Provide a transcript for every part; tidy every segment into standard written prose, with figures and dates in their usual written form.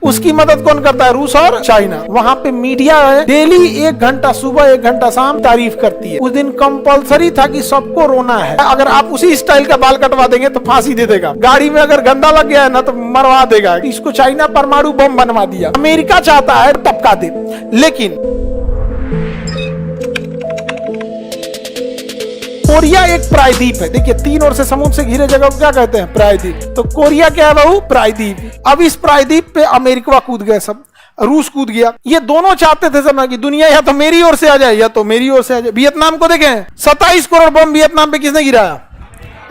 उसकी मदद कौन करता है? रूस और चाइना। वहाँ पे मीडिया है, डेली 1 घंटा सुबह 1 घंटा शाम तारीफ करती है। उस दिन कंपलसरी था कि सबको रोना है। अगर आप उसी स्टाइल का बाल कटवा देंगे तो फांसी दे देगा। गाड़ी में अगर गंदा लग गया है ना तो मरवा देगा। इसको चाइना परमाणु बम बनवा दिया। अमेरिका चाहता है टपका दे, लेकिन कोरिया एक प्रायद्वीप है। देखिए 3 ओर से समुद्र से घिरे जगह को क्या कहते हैं? प्रायद्वीप। तो कोरिया क्या है बहू? प्रायद्वीप। अब इस प्रायद्वीप पे अमेरिका कूद गए, सब रूस कूद गया। ये दोनों चाहते थे सब कि दुनिया या तो मेरी ओर से आ जाए या तो मेरी ओर से आ जाए। वियतनाम को देखें, 27 करोड़ बम वियतनाम पे किसने गिराया?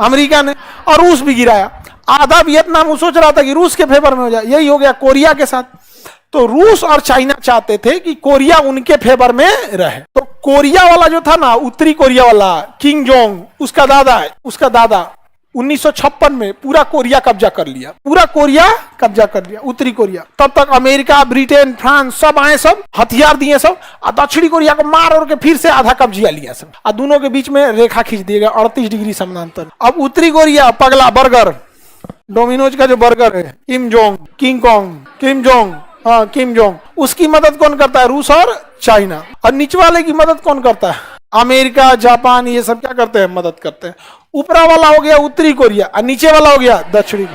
अमेरिका ने। और रूस भी गिराया। आधा वियतनाम वो सोच रहा था कि रूस के फेवर में हो जाए। यही हो गया कोरिया के साथ। तो रूस और चाइना चाहते थे कि कोरिया उनके फेवर में रहे। तो कोरिया वाला जो था ना, उत्तरी कोरिया वाला, किंग जोंग, उसका दादा है, उसका दादा 1956 में पूरा कोरिया कब्जा कर लिया। पूरा कोरिया कब्जा कर लिया, उत्तरी कोरिया। तब तक अमेरिका, ब्रिटेन, फ्रांस सब आए, सब हथियार दिए सब, और दक्षिणी कोरिया को मार और के फिर से आधा कब्जा लिया सब। और दोनों के बीच में रेखा खींच दिया गया 38 डिग्री समानांतर। अब उत्तरी कोरिया पगला बर्गर, डोमिनोज का जो बर्गर है, Kim Jong, king Kong, Kim Jong, हाँ किम जोंग, उसकी मदद कौन करता है? रूस और चाइना। और नीचे वाले की मदद कौन करता है? अमेरिका, जापान, ये सब क्या करते हैं? मदद करते हैं। ऊपरा वाला हो गया उत्तरी कोरिया और नीचे वाला हो गया दक्षिणी।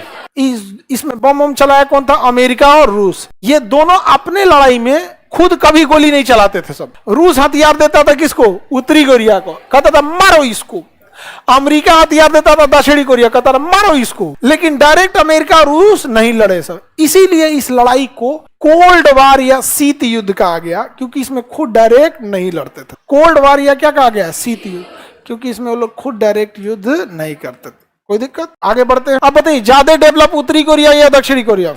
इसमें बम चलाया कौन था? अमेरिका और रूस। ये दोनों अपने लड़ाई में खुद कभी गोली नहीं चलाते थे सब। रूस हथियार देता था किसको? उत्तरी कोरिया को, कहता था मारो इसको। अमेरिका हथियार देता था दक्षिणी कोरिया, कहता था मारो इसको। लेकिन डायरेक्ट अमेरिका और रूस नहीं लड़े सब। इसीलिए इस लड़ाई को कोल्ड वार या शीत युद्ध कहा गया, क्योंकि इसमें खुद डायरेक्ट नहीं लड़ते थे। कोल्ड वार या क्या कहा गया? शीत युद्ध, क्योंकि इसमें वो लोग खुद डायरेक्ट युद्ध नहीं करते थे। कोई दिक्कत? आगे बढ़ते हैं। अब बताइए ज्यादा डेवलप उत्तरी कोरिया या दक्षिणी कोरिया?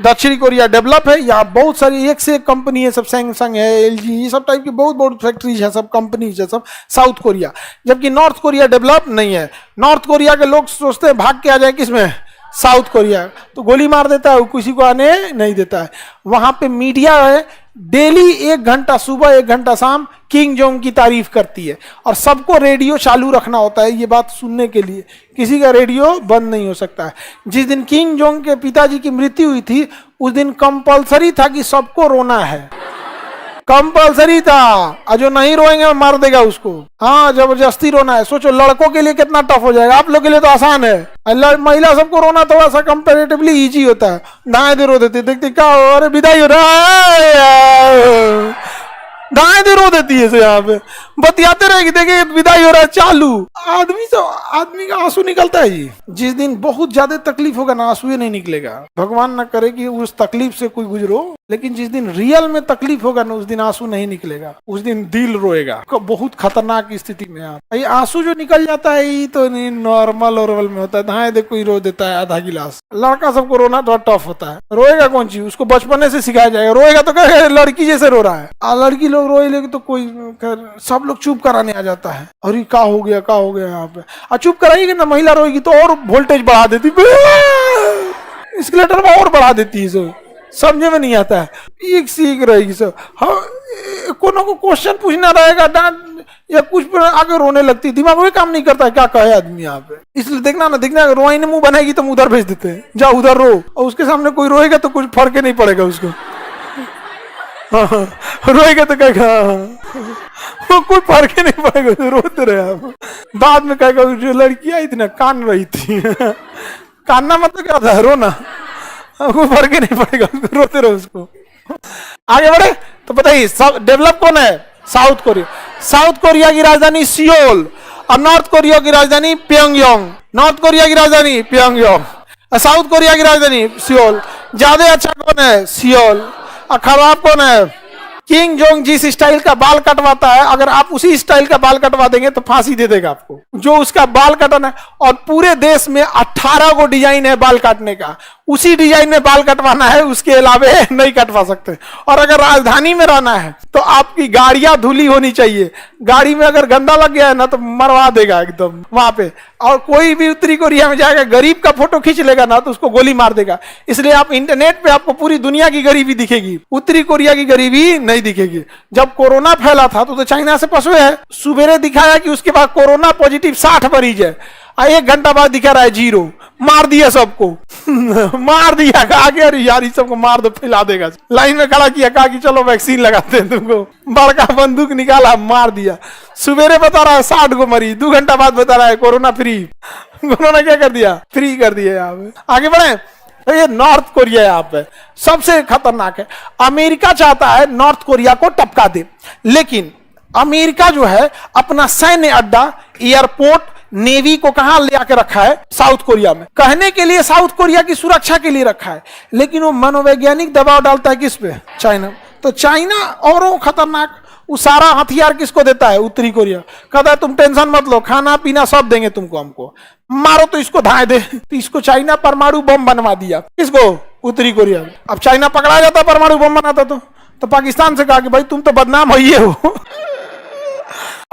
दक्षिणी कोरिया डेवलप है। यहाँ बहुत सारी एक से एक कंपनी है, सब सैमसंग है, एलजी, ये सब टाइप की बहुत बहुत फैक्ट्रीज है, सब कंपनीज है, सब साउथ कोरिया। जबकि नॉर्थ कोरिया डेवलप नहीं है। नॉर्थ कोरिया के लोग सोचते हैं भाग के आ जाए किसमें? South Korea. तो गोली मार देता है, वो किसी को आने नहीं देता है। वहां पे मीडिया है, डेली 1 घंटा सुबह 1 घंटा शाम किंग जोंग की तारीफ करती है। और सबको रेडियो चालू रखना होता है ये बात सुनने के लिए। किसी का रेडियो बंद नहीं हो सकता है। जिस दिन किंग जोंग के पिताजी की मृत्यु हुई थी, उस दिन कंपलसरी था कि सबको रोना है। कंपलसरी था, और जो नहीं रोएंगे मार देगा उसको। हाँ, जबरदस्ती रोना है। सोचो लड़कों के लिए कितना टफ हो जाएगा। आप लोग के लिए तो आसान है। महिला सबको रोना थोड़ा सा कंपैरेटिवली इजी होता है। दाएं दे रो देती, देखते क्या हो, अरे विदाई हो रहा है, दाएं दे रो देती है। यहाँ पे बतियाते रहेगी, देखिए विदाई हो रहा है चालू। आदमी का आंसू निकलता है जी। जिस दिन बहुत ज्यादा तकलीफ होगा ना, आंसू नहीं निकलेगा। भगवान ना करे कि उस तकलीफ से कोई गुजरो, लेकिन जिस दिन रियल में तकलीफ होगा ना, उस दिन आंसू नहीं निकलेगा, उस दिन दिल रोएगा। बहुत खतरनाक स्थिति में आप आंसू जो निकल जाता है, ये तो नहीं नॉर्मल में होता है। दाएं देख कोई रो देता है आधा गिलास। लड़का सबको रोना थोड़ा टफ होता है। रोएगा कौन चीज? उसको बचपने से सिखाया जाएगा। रोएगा तो कहे लड़की जैसे रो रहा है। लड़की लोग रोए लेकिन तो कोई सब लोग चुप कराने आ जाता है। अरे क्या हो गया, क्या हो गया यहाँ पे? और चुप कराएगी ना, महिला रोएगी तो और वोल्टेज बढ़ा देती, एस्केलेटर में और बढ़ा देती है। सब समझे में नहीं आता है। एक सीख रहेगी सब। हाँ, कोनो को क्वेश्चन पूछना रहेगा, डांट या कुछ आगे रोने लगती, दिमाग में काम नहीं करता है क्या कहे आदमी यहाँ पे। इसलिए देखना रोई ने मुंह बनाएगी तो उधर भेज देते हैं, जा उधर रो। और उसके सामने कोई रोएगा तो कुछ फर्क ही नहीं पड़ेगा उसको। हाँ, रोएगा तो कहेगा वो कोई फर्क ही नहीं पड़ेगा, रोते रहे आप। बाद में कहेगा जो लड़की आई थी ना, कान रही थी। कानना मतलब क्या था? रोना। कोई फर्क ही नहीं पड़ेगा, रोते रहो उसको। आगे बढ़े तो बताइए डेवलप कौन है? South Korea. साउथ कोरिया की राजधानी सियोल और नॉर्थ कोरिया की राजधानी प्योंगयांग। नॉर्थ कोरिया की राजधानी प्योंगयांग, साउथ कोरिया की राजधानी सियोल। ज्यादा अच्छा कौन है? सियोल। और खराब कौन है? King Jong. जिस स्टाइल का बाल कटवाता है, अगर आप उसी स्टाइल का बाल कटवा देंगे तो फांसी दे देगा आपको। जो उसका बाल कटाना है, और पूरे देश में 18 को डिजाइन है बाल काटने का। उसी डिजाइन में बाल कटवाना है, उसके अलावे नहीं कटवा सकते। और अगर राजधानी में रहना है तो आपकी गाड़ियां धुली होनी चाहिए। गाड़ी में अगर गंदा लग गया है ना तो मरवा देगा एकदम वहां पे। और कोई भी उत्तरी कोरिया में जाएगा, गरीब का फोटो खींच लेगा ना तो उसको गोली मार देगा। इसलिए आप इंटरनेट पे आपको पूरी दुनिया की गरीबी दिखेगी, उत्तरी कोरिया की गरीबी नहीं दिखेगी। जब कोरोना फैला था तो चाइना से पसवे है। सुबेरे दिखाया कि उसके बाद कोरोना पॉजिटिव 60 मरीज है, 1 घंटा बाद दिखा रहा है 0। मार दिया सबको मार दिया, कहा कि अरे यार सबको मार दो फैला देगा। लाइन में खड़ा किया, कहा कि चलो वैक्सीन लगाते हैं तुमको, बड़का बंदूक निकाला मार दिया। सुबेरे बता रहा है 60 को मरी, 2 घंटा बाद बता रहा है कोरोना फ्री। कोरोना क्या कर दिया? फ्री कर दिया। यहाँ पे आगे बढ़े तो ये नॉर्थ कोरिया यहाँ पे सबसे खतरनाक है। अमेरिका चाहता है नॉर्थ कोरिया को टपका दे, लेकिन अमेरिका जो है अपना सैन्य अड्डा, एयरपोर्ट, नेवी को कहां ले आके रखा है? साउथ कोरिया में। कहने के लिए साउथ कोरिया की सुरक्षा के लिए रखा है, लेकिन वो मनोवैज्ञानिक दबाव डालता है किस पे? चाइना। तो चाइना और खतरनाक, वो सारा हथियार किसको देता है? उत्तरी कोरिया। कहता है तुम टेंशन मत लो, खाना पीना सब देंगे तुमको, हमको मारो तो इसको धाए दे। तो इसको चाइना परमाणु बम बनवा दिया। किसको? उत्तरी कोरिया। अब चाइना पकड़ा जाता परमाणु बम बनाता तो पाकिस्तान से कहा कि भाई तुम तो बदनाम हो ही हो।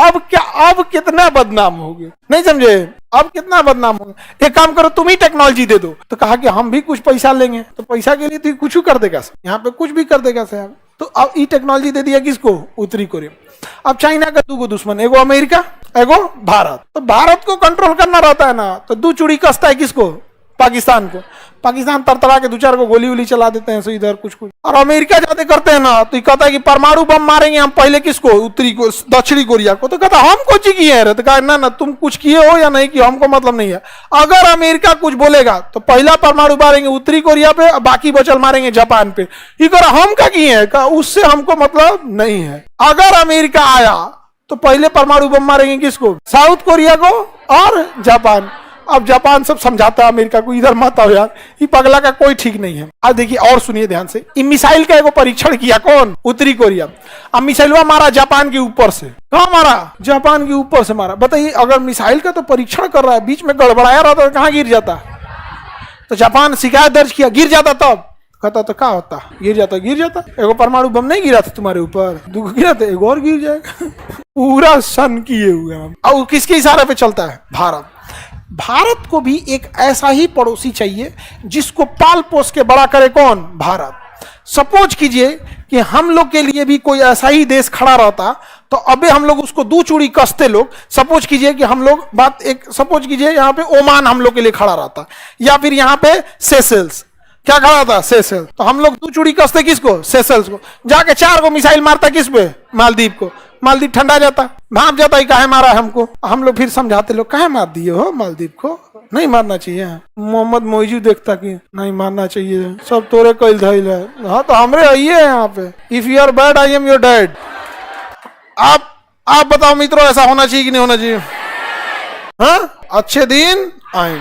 अब क्या, अब कितना बदनाम हो गए, नहीं समझे? अब कितना बदनाम हो गए। एक काम करो तुम ही टेक्नोलॉजी दे दो। तो कहा कि हम भी कुछ पैसा लेंगे। तो पैसा के लिए तो कुछ कर देगा, यहाँ पे कुछ भी कर देगा साहब। तो अब ये टेक्नोलॉजी दे दिया किसको? उत्तरी कोरिया। अब चाइना का 2 दुश्मन, एगो अमेरिका, एगो भारत। तो भारत को कंट्रोल करना रहता है ना, तो 2 चूड़ी कसता है किसको? पाकिस्तान को। पाकिस्तान तरतरा के 2-4 को गोली वोली चला देते हैं इधर कुछ। और अमेरिका जाते करते हैं ना, तो कहता है कि परमाणु बम मारेंगे हम पहले किसको? उत्तरी को, दक्षिणी कोरिया को। तो कहता हम कुछ किए हैं? तो कहा ना तुम कुछ किए हो या नहीं किए हमको मतलब नहीं है। अगर अमेरिका कुछ बोलेगा तो पहला परमाणु मारेंगे उत्तरी कोरिया पे, बाकी बचल मारेंगे जापान पे। ये कह रहा हम क्या किए हैं? उससे हमको मतलब नहीं है। अगर अमेरिका आया तो पहले परमाणु बम मारेंगे किसको? साउथ कोरिया को और जापान। अब जापान सब समझाता है अमेरिका को, इधर मत आओ यार, ये पगला का कोई ठीक नहीं है। अब देखिए और सुनिए ध्यान से, इन मिसाइल का एगो परीक्षण किया कौन? उत्तरी कोरिया। अब मिसाइलवा मारा जापान के ऊपर से। कहाँ मारा? जापान के ऊपर से मारा। बताइए अगर मिसाइल का तो परीक्षण कर रहा है, बीच में गड़बड़ाया रहता तो कहाँ गिर जाता? तो जापान शिकायत दर्ज किया, गिर जाता तब। कहता तो क्या होता? गिर जाता, गिर जाता। एगो परमाणु बम नहीं गिरा था तुम्हारे ऊपर, 2 गिरा था, एगो और गिर जाएगा। पूरा सन किए हुए हम। और किसके इशारे पे चलता है? भारत। भारत को भी एक ऐसा ही पड़ोसी चाहिए जिसको पाल पोस के बड़ा करे। कौन? भारत। सपोज कीजिए कि हम लोग के लिए भी कोई ऐसा ही देश खड़ा रहता, तो अबे हम लोग उसको 2 चूड़ी कसते लोग। सपोज कीजिए कि हम लोग सपोज कीजिए यहाँ पे ओमान हम लोग के लिए खड़ा रहता, या फिर यहाँ पे सेशेल्स। क्या खड़ा था? सेशेल्स। तो हम लोग 2 चूड़ी कसते किसको? सेशेल्स को। जाके 4 को मिसाइल मारता किस पे? मालदीव को। मालदीव ठंडा जाता, भाप जाता ही, काहे मारा हमको? हम लोग फिर समझाते लोग, काहे मार दिए हो मालदीव को? नहीं मारना चाहिए। मोहम्मद मोइजू देखता कि नहीं मारना चाहिए, सब तोरे कैल धैल है। हाँ तो हमरे आइए यहाँ पे, if you are bad I am your dad. आप बताओ मित्रों, ऐसा होना चाहिए कि नहीं होना चाहिए? हाँ, अच्छे दिन आए।